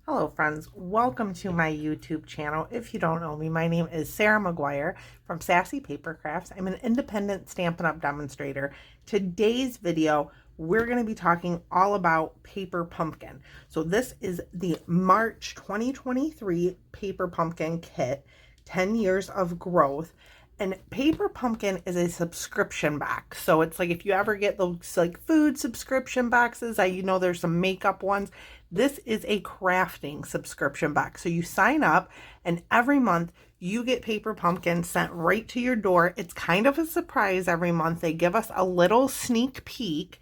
Hello friends, welcome to my YouTube channel. If you don't know me, my name is Sarah McGuire from Sassy Paper Crafts. I'm an independent Stampin' Up! Demonstrator. Today's video, we're going to be talking all about Paper Pumpkin. So this is the March 2023 Paper Pumpkin Kit, 10 years of growth. And Paper Pumpkin is a subscription box. So it's like if you ever get those like food subscription boxes, there's some makeup ones. This is a crafting subscription box. So you sign up and every month you get Paper Pumpkin sent right to your door. It's kind of a surprise every month. They give us a little sneak peek.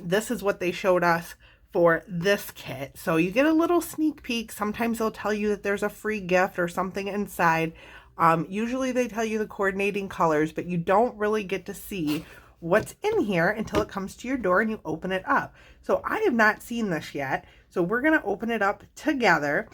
This is what they showed us for this kit. So you get a little sneak peek. Sometimes they'll tell you that there's a free gift or something inside. Usually they tell you the coordinating colors, but you don't really get to see what's in here until it comes to your door and you open it up. So I have not seen this yet. So we're going to open it up together.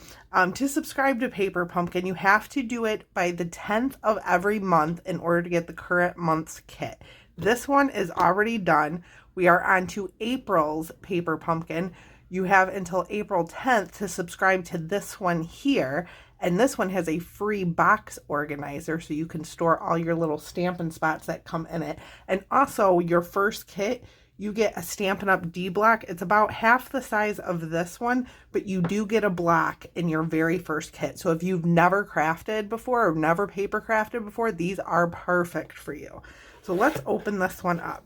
To subscribe to Paper Pumpkin, you have to do it by the 10th of every month in order to get the current month's kit. This one is already done. We are on to April's Paper Pumpkin. You have until April 10th to subscribe to this one here. And this one has a free box organizer, so you can store all your little Stampin' Spots that come in it. And also, your first kit, you get a Stampin' Up! D block. It's about half the size of this one, but you do get a block in your very first kit. So if you've never crafted before or never paper crafted before, these are perfect for you. So let's open this one up.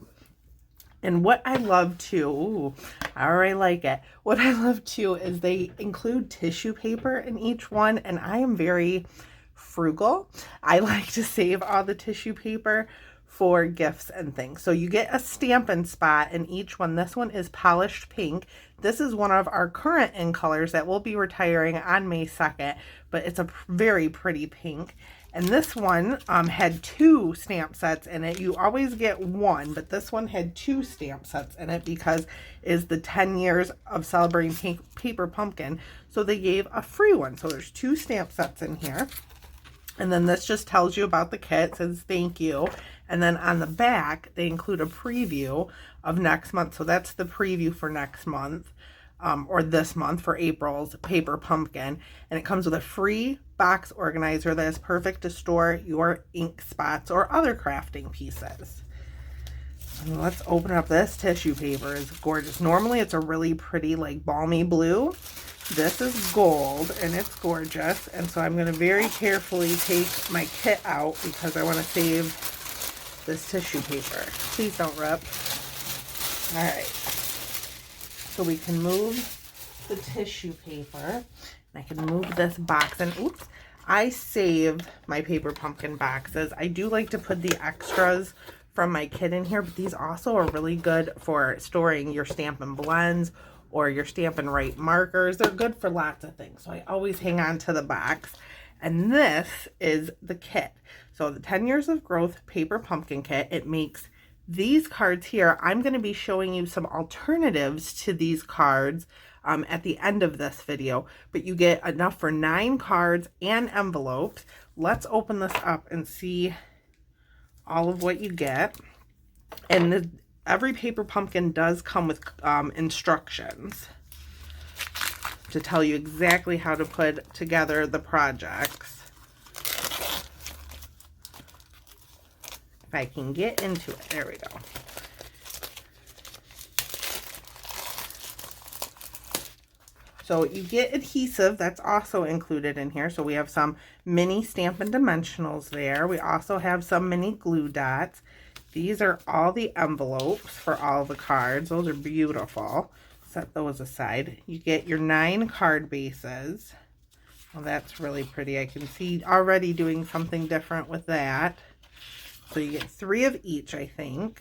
And what I love too, ooh, I already like it. What I love too is they include tissue paper in each one, and I am very frugal. I like to save all the tissue paper for gifts and things. So you get a Stampin' Spot in each one. This one is polished pink. This is one of our current in colors that will be retiring on May 2nd, but it's a very pretty pink. And this one had 2 stamp sets in it. You always get one, but this one had 2 stamp sets in it because it's the 10 years of celebrating Paper Pumpkin. So they gave a free one. So there's 2 stamp sets in here. And then this just tells you about the kit. It says thank you. And then on the back, they include a preview of next month. So that's the preview for next month. Or this month for April's Paper Pumpkin. And it comes with a free box organizer that is perfect to store your ink spots or other crafting pieces. And let's open up this tissue paper. It's gorgeous. Normally it's a really pretty like balmy blue. This is gold and it's gorgeous. And so I'm going to very carefully take my kit out because I want to save this tissue paper. Please don't rip. All right. So we can move the tissue paper, and I can move this box, and oops, I save my Paper Pumpkin boxes. I do like to put the extras from my kit in here, but these also are really good for storing your Stampin' Blends or your Stampin' Write markers. They're good for lots of things, so I always hang on to the box. And this is the kit. So the 10 Years of Growth Paper Pumpkin Kit, it makes these cards here. I'm going to be showing you some alternatives to these cards at the end of this video, but you get enough for 9 cards and envelopes. Let's open this up and see all of what you get. And every Paper Pumpkin does come with instructions to tell you exactly how to put together the projects. If I can get into it. There we go. So you get adhesive, that's also included in here. So we have some mini Stampin' Dimensionals there. We also have some mini glue dots. These are all the envelopes for all the cards. Those are beautiful. Set those aside. You get your 9 card bases. Well, that's really pretty. I can see already doing something different with that. So you get 3 of each, I think.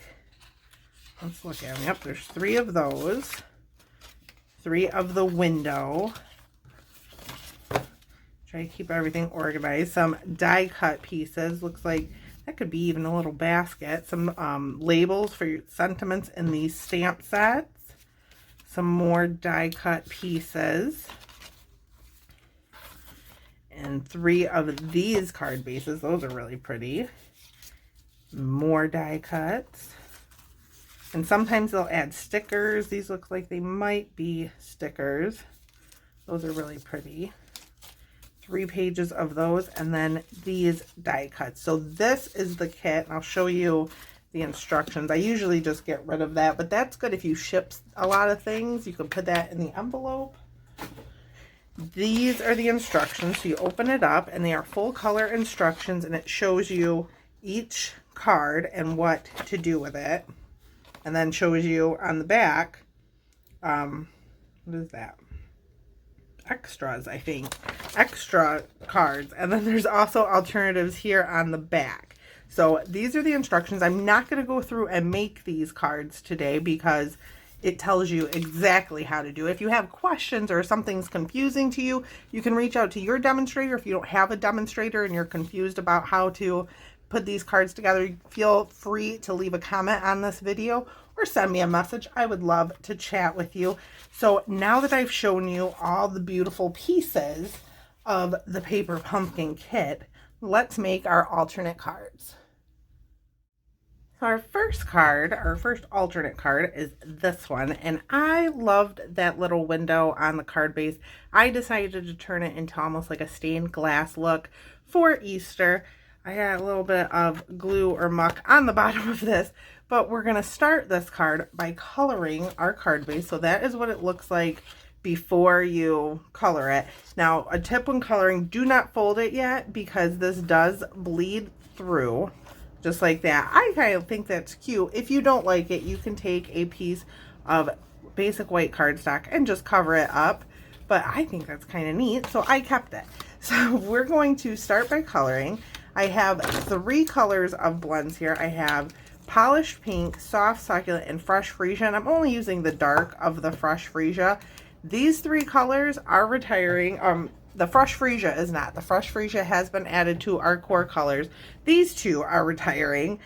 Let's look at them. Yep, there's 3 of those. 3 of the window. Try to keep everything organized. Some die cut pieces. Looks like that could be even a little basket. Some labels for your sentiments in these stamp sets. Some more die cut pieces. And 3 of these card bases. Those are really pretty. More die cuts. And sometimes they'll add stickers. These look like they might be stickers. Those are really pretty. 3 pages of those, and then these die cuts. So this is the kit, and I'll show you the instructions. I usually just get rid of that, but that's good if you ship a lot of things. You can put that in the envelope. These are the instructions. So you open it up, and they are full color instructions, and it shows you each card and what to do with it, and then shows you on the back, what is that? Extras, I think. Extra cards. And then there's also alternatives here on the back. So these are the instructions. I'm not going to go through and make these cards today because it tells you exactly how to do it. If you have questions or something's confusing to you, you can reach out to your demonstrator. If you don't have a demonstrator and you're confused about how to put these cards together, feel free to leave a comment on this video or send me a message. I would love to chat with you. So now that I've shown you all the beautiful pieces of the paper pumpkin kit, let's make our alternate cards. So our first card, our first alternate card, is this one, and I loved that little window on the card base. I decided to turn it into almost like a stained glass look for Easter. I got a little bit of glue or muck on the bottom of this, but we're going to start this card by coloring our card base. So that is what it looks like before you color it. Now, a tip when coloring, do not fold it yet because this does bleed through just like that. I kind of think that's cute. If you don't like it, you can take a piece of basic white cardstock and just cover it up, but I think that's kind of neat, so I kept it. So we're going to start by coloring. I have 3 colors of blends here. I have polished pink, soft succulent, and fresh freesia, and I'm only using the dark of the fresh freesia. These 3 colors are retiring. The fresh freesia is not. The fresh freesia has been added to our core colors. These 2 are retiring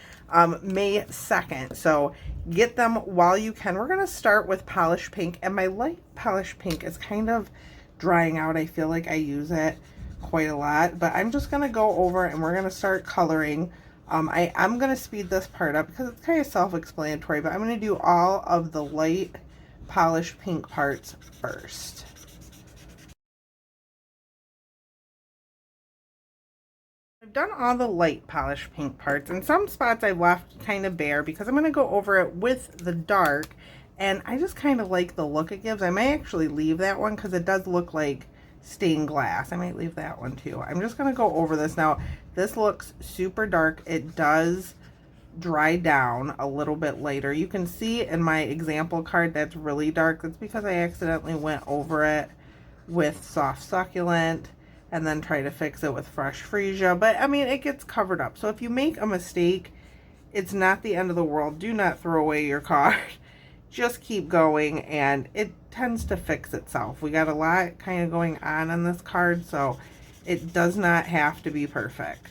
May 2nd, so get them while you can. We're going to start with polished pink, and my light polished pink is kind of drying out. I feel like I use it quite a lot, but I'm just going to go over and we're going to start coloring. I'm going to speed this part up because it's kind of self-explanatory, but I'm going to do all of the light polished pink parts first. I've done all the light polished pink parts, and some spots I've left kind of bare because I'm going to go over it with the dark, and I just kind of like the look it gives. I may actually leave that one because it does look like stained glass. I might leave that one too. I'm just going to go over this. Now, this looks super dark. It does dry down a little bit later. You can see in my example card that's really dark. That's because I accidentally went over it with soft succulent and then try to fix it with fresh freesia. But I mean, it gets covered up. So if you make a mistake, it's not the end of the world. Do not throw away your card. Just keep going, and it tends to fix itself. We got a lot kind of going on this card, so it does not have to be perfect.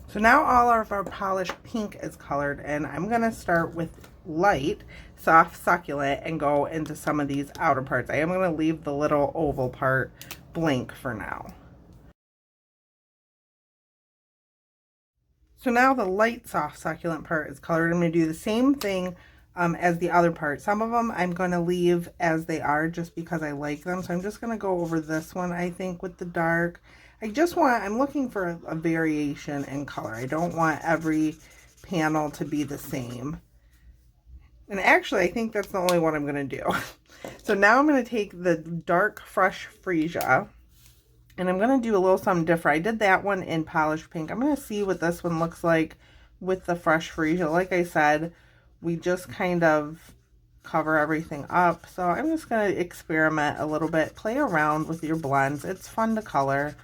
So now all of our polished pink is colored, and I'm going to start with light soft succulent and go into some of these outer parts. I am going to leave the little oval part blank for now. So now the light soft succulent part is colored. I'm going to do the same thing as the other part. Some of them I'm going to leave as they are just because I like them. So I'm just going to go over this one, I think, with the dark. I'm looking for a variation in color. I don't want every panel to be the same. And actually, I think that's the only one I'm going to do. So now I'm going to take the dark fresh freesia, and I'm going to do a little something different. I did that one in polished pink. I'm going to see what this one looks like with the fresh freesia. Like I said, we just kind of cover everything up. So I'm just going to experiment a little bit. Play around with your blends. It's fun to color.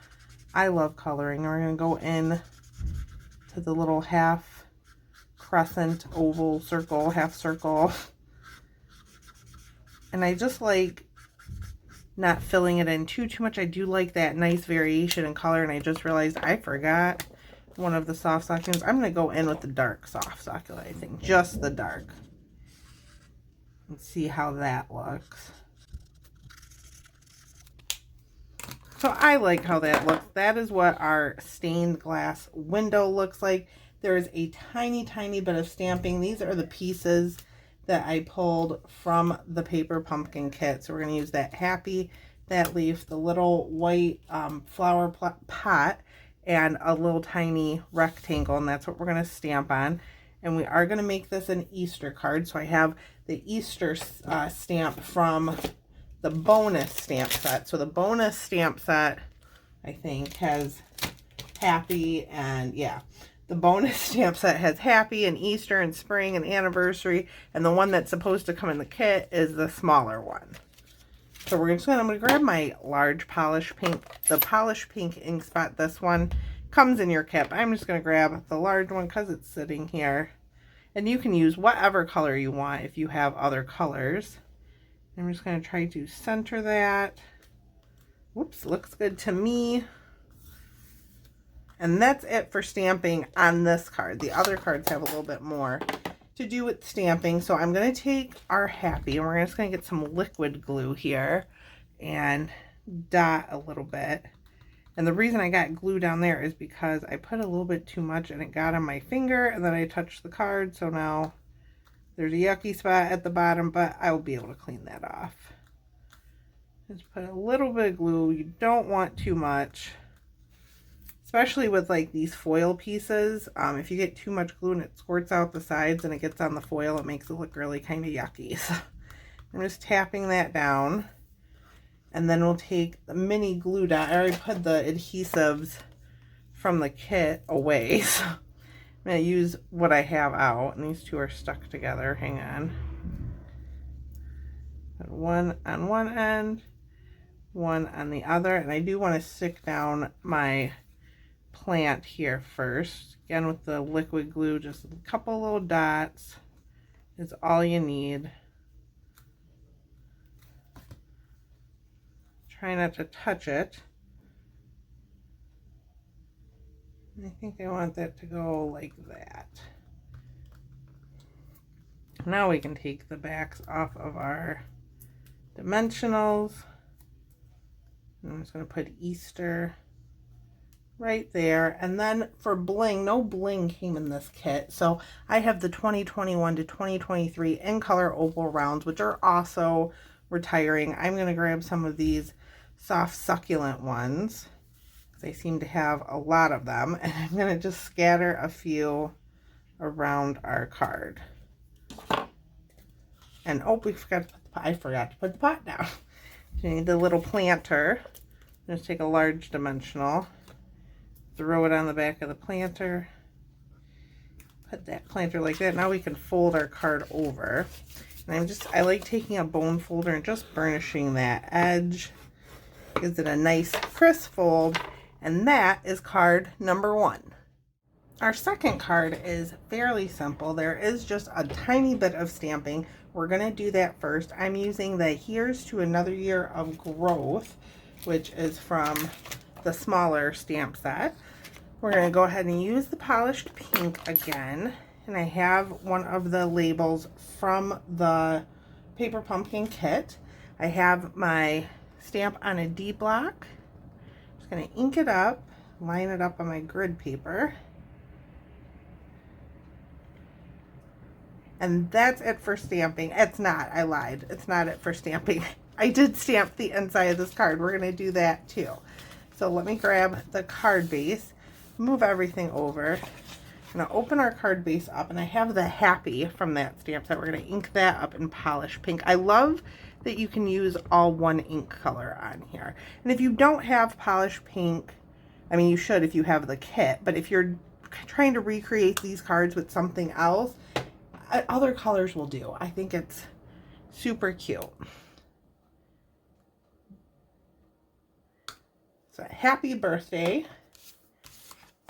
I love coloring. We're going to go in to the little half crescent, oval, circle, half circle. And I just like not filling it in too much. I do like that nice variation in color, and I just realized I forgot one of the soft succulents. I'm going to go in with the dark soft succulent, I think, just the dark. Let's see how that looks. So I like how that looks. That is what our stained glass window looks like. There is a tiny, tiny bit of stamping. These are the pieces that I pulled from the paper pumpkin kit. So we're going to use that happy, that leaf, the little white flower pot, and a little tiny rectangle, and that's what we're going to stamp on. And we are going to make this an Easter card. So I have the Easter stamp from the bonus stamp set. So the bonus stamp set, I think, has happy, and yeah, the bonus stamp set has happy and Easter and spring and anniversary, and the one that's supposed to come in the kit is the smaller one. So I'm going to grab my large polish pink, the polish pink ink spot. This one comes in your kit, but I'm just going to grab the large one because it's sitting here. And you can use whatever color you want if you have other colors. I'm just going to try to center that. Whoops, looks good to me. And that's it for stamping on this card. The other cards have a little bit more to do with stamping. So I'm going to take our happy, and we're just going to get some liquid glue here and dot a little bit. And the reason I got glue down there is because I put a little bit too much and it got on my finger, and then I touched the card. So now there's a yucky spot at the bottom, but I will be able to clean that off. Just put a little bit of glue. You don't want too much, especially with like these foil pieces. If you get too much glue and it squirts out the sides and it gets on the foil, it makes it look really kind of yucky. So I'm just tapping that down. And then we'll take the mini glue dot. I already put the adhesives from the kit away. So I'm going to use what I have out. And these two are stuck together. Hang on. Put one on one end, one on the other. And I do want to stick down my plant here first. Again, with the liquid glue, just a couple little dots is all you need. Try not to touch it. I think I want that to go like that. Now we can take the backs off of our dimensionals. I'm just going to put Easter right there. And then for bling, no bling came in this kit. So I have the 2021 to 2023 in color opal rounds, which are also retiring. I'm going to grab some of these soft succulent ones because I seem to have a lot of them, and I'm going to just scatter a few around our card. And oh, we forgot to put the pot. I forgot to put the pot down. You need the little planter. Just take a large dimensional, throw it on the back of the planter, put that planter like that. Now we can fold our card over. And I like taking a bone folder and just burnishing that edge. Gives it a nice crisp fold. And that is card number 1. Our second card is fairly simple. There is just a tiny bit of stamping. We're going to do that first. I'm using the Here's to Another Year of Growth, which is from the smaller stamp set. We're going to go ahead and use the polished pink again. And I have one of the labels from the paper pumpkin kit. I have my stamp on a D block. Just going to ink it up, line it up on my grid paper. And that's it for stamping. It's not, I lied. It's not it for stamping. I did stamp the inside of this card. We're going to do that too. So let me grab the card base, move everything over. I'm going to open our card base up, and I have the happy from that stamp set. We're going to ink that up in polish pink. I love that you can use all one ink color on here. And if you don't have polish pink, I mean, you should if you have the kit, but if you're trying to recreate these cards with something else, other colors will do. I think it's super cute. So happy birthday.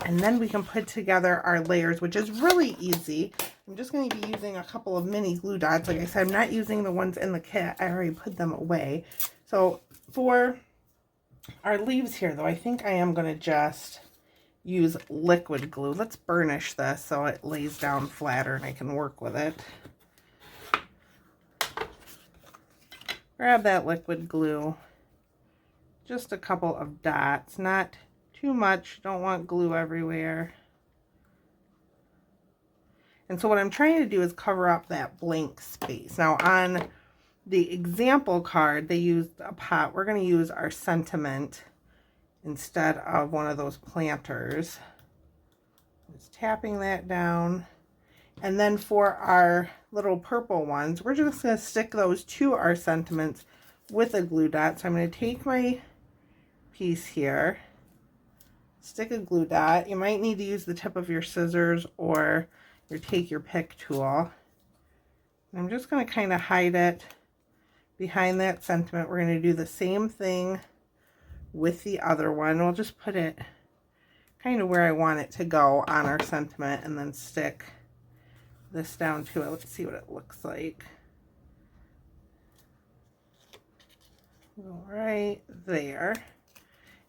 And then we can put together our layers, which is really easy. I'm just going to be using a couple of mini glue dots. Like I said, I'm not using the ones in the kit. I already put them away. So for our leaves here, though, I think I am going to just use liquid glue. Let's burnish this so it lays down flatter and I can work with it. Grab that liquid glue. Just a couple of dots, not too much. Don't want glue everywhere. And so what I'm trying to do is cover up that blank space. Now on the example card, they used a pot. We're going to use our sentiment instead of one of those planters. Just tapping that down. And then for our little purple ones, we're just going to stick those to our sentiments with a glue dot. So I'm going to take my piece here, stick a glue dot. You might need to use the tip of your scissors or take your pick tool. And I'm just going to kind of hide it behind that sentiment. We're going to do the same thing with the other one. We'll just put it kind of where I want it to go on our sentiment and then stick this down to it. Let's see what it looks like. Go right there.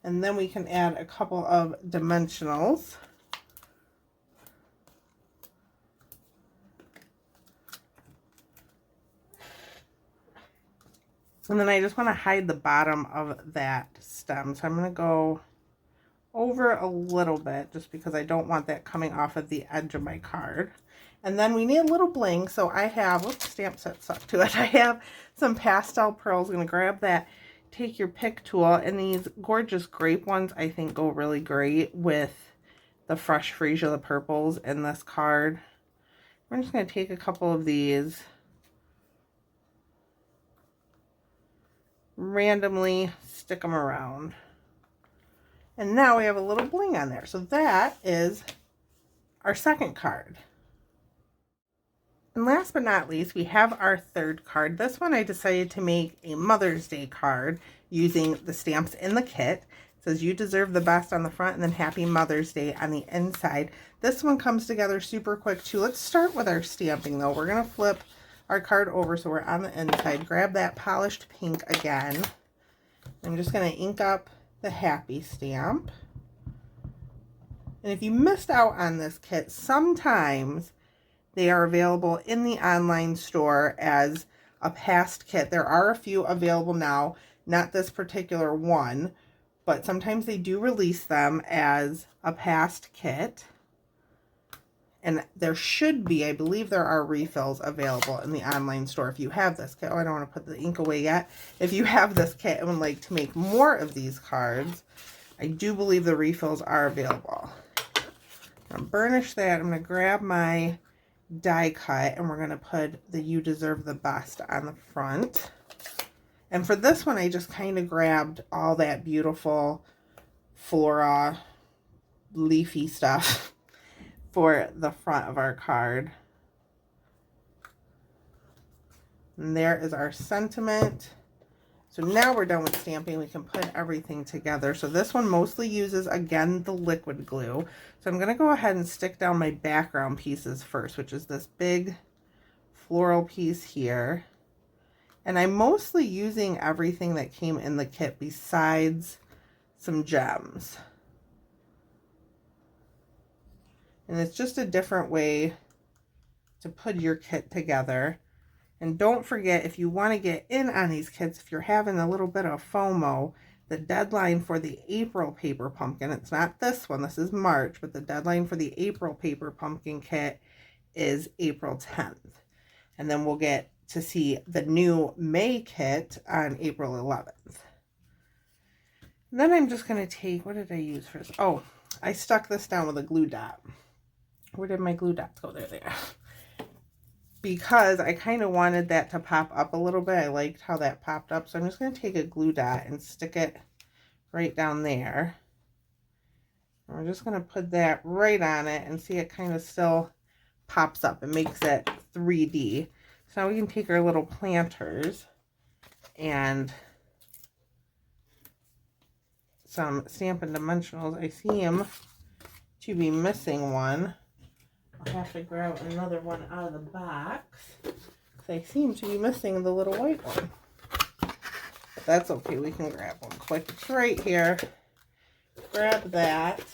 And then we can add a couple of dimensionals. And then I just want to hide the bottom of that stem. So I'm going to go over a little bit just because I don't want that coming off of the edge of my card. And then we need a little bling. So I have, whoops, stamp set stuck to it. I have some pastel pearls. I'm going to grab that, take your pick tool, and these gorgeous grape ones I think go really great with the Fresh Freesia, the purples in this card. I'm just going to take a couple of these, randomly stick them around. And now we have a little bling on there. So that is our second card. And last but not least, we have our third card. This one I decided to make a Mother's Day card using the stamps in the kit. It says "You deserve the best" on the front and then "Happy Mother's Day" on the inside. This one comes together super quick too. Let's start with our stamping though. We're going to flip our card over so we're on the inside. Grab that polished pink again. I'm just going to ink up the happy stamp. And if you missed out on this kit, sometimes they are available in the online store as a past kit. There are a few available now, not this particular one, but sometimes they do release them as a past kit. And there should be, I believe there are refills available in the online store if you have this kit. Oh, I don't want to put the ink away yet. If you have this kit and would like to make more of these cards, I do believe the refills are available. I'm going to burnish that. I'm going to grab my die cut and we're going to put the "You Deserve the Best" on the front. And for this one, I just kind of grabbed all that beautiful flora, leafy stuff for the front of our card. And there is our sentiment. So now we're done with stamping. We can put everything together. So this one mostly uses, again, the liquid glue. So I'm going to go ahead and stick down my background pieces first, which is this big floral piece here. And I'm mostly using everything that came in the kit besides some gems. And it's just a different way to put your kit together. And don't forget, if you want to get in on these kits, if you're having a little bit of FOMO, the deadline for the April Paper Pumpkin, it's not this one, this is March, but the deadline for the April Paper Pumpkin kit is April 10th. And then we'll get to see the new May kit on April 11th. And then I'm just going to take, what did I use for this? Oh, I stuck this down with a glue dot. Where did my glue dots go? There they are. Because I kind of wanted that to pop up a little bit. I liked how that popped up. So I'm just going to take a glue dot and stick it right down there. And we're just going to put that right on it and see it kind of still pops up. It makes it 3D. So now we can take our little planters and some Stampin' Dimensionals. I seem to be missing one. I'll have to grab another one out of the box because I seem to be missing the little white one. But that's okay. We can grab one quick. It's right here. Grab that.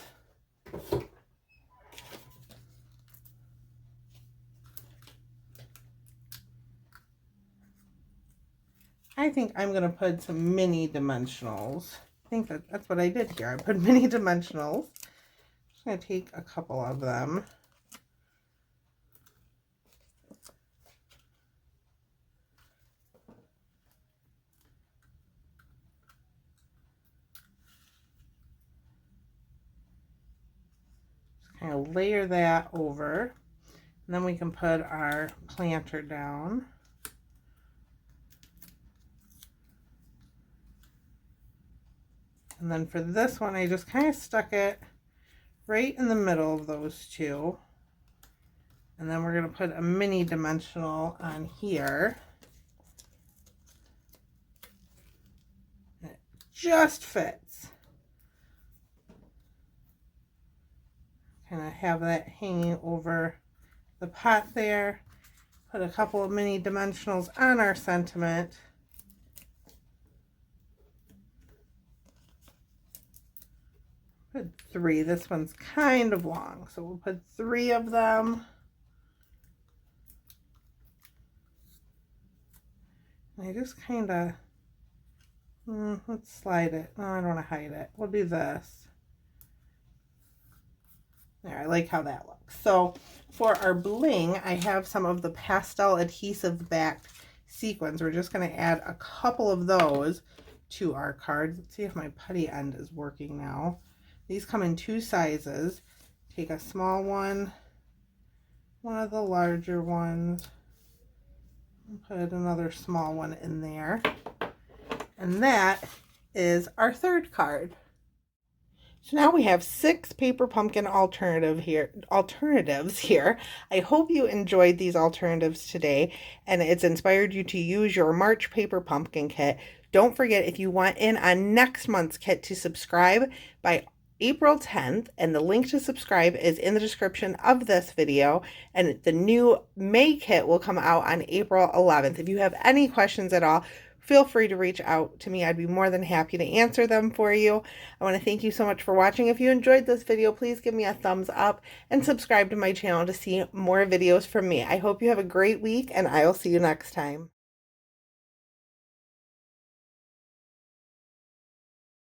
I think I'm going to put some mini dimensionals. I think that's what I did here. I put mini dimensionals. I'm just going to take a couple of them. kind of layer that over. And then we can put our planter down. And then for this one, I just kind of stuck it right in the middle of those two. And then we're going to put a mini dimensional on here. It just fits. Kind of have that hanging over the pot there. Put a couple of mini dimensionals on our sentiment. Put 3. This one's kind of long, so we'll put 3 of them. And I just kind of, let's slide it. No, I don't want to hide it. We'll do this. There, I like how that looks. So for our bling, I have some of the pastel adhesive backed sequins. We're just going to add a couple of those to our card. Let's see if my putty end is working now. These come in 2 sizes. Take a small one, one of the larger ones, and put another small one in there. And that is our third card. So now we have 6 paper pumpkin alternatives here. I hope you enjoyed these alternatives today and it's inspired you to use your March paper pumpkin kit. Don't forget, if you want in on next month's kit, to subscribe by April 10th, and the link to subscribe is in the description of this video, and the new May kit will come out on April 11th. If you have any questions at all, feel free to reach out to me. I'd be more than happy to answer them for you. I want to thank you so much for watching. If you enjoyed this video, please give me a thumbs up and subscribe to my channel to see more videos from me. I hope you have a great week, and I will see you next time.